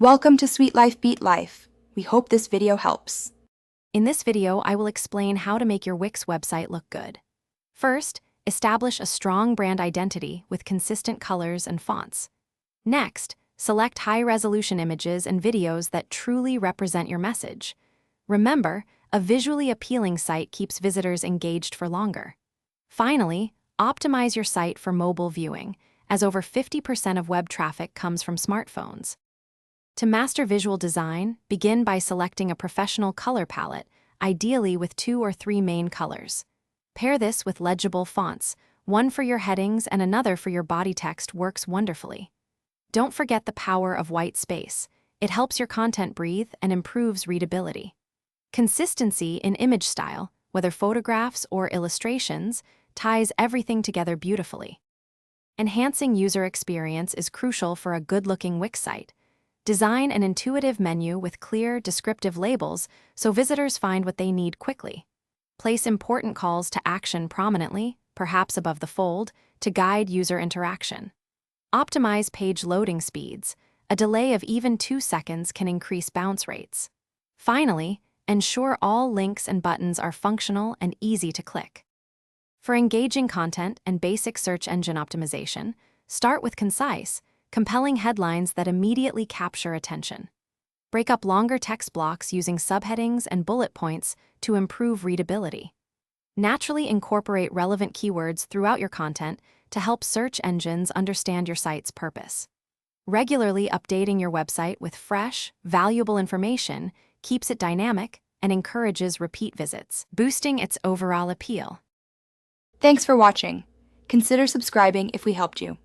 Welcome to Sweet Life Beat Life. We hope this video helps. In this video, I will explain how to make your Wix website look good. First, establish a strong brand identity with consistent colors and fonts. Next, select high-resolution images and videos that truly represent your message. Remember, a visually appealing site keeps visitors engaged for longer. Finally, optimize your site for mobile viewing, as over 50% of web traffic comes from smartphones. To master visual design, begin by selecting a professional color palette, ideally with 2 or 3 main colors. Pair this with legible fonts. One for your headings and another for your body text works wonderfully. Don't forget the power of white space. It helps your content breathe and improves readability. Consistency in image style, whether photographs or illustrations, ties everything together beautifully. Enhancing user experience is crucial for a good-looking Wix site. Design an intuitive menu with clear, descriptive labels so visitors find what they need quickly. Place important calls to action prominently, perhaps above the fold, to guide user interaction. Optimize page loading speeds. A delay of even 2 seconds can increase bounce rates. Finally, ensure all links and buttons are functional and easy to click. For engaging content and basic search engine optimization, start with concise, compelling headlines that immediately capture attention. Break up longer text blocks using subheadings and bullet points to improve readability. Naturally incorporate relevant keywords throughout your content to help search engines understand your site's purpose. Regularly updating your website with fresh, valuable information keeps it dynamic and encourages repeat visits, boosting its overall appeal. Thanks for watching. Consider subscribing if we helped you.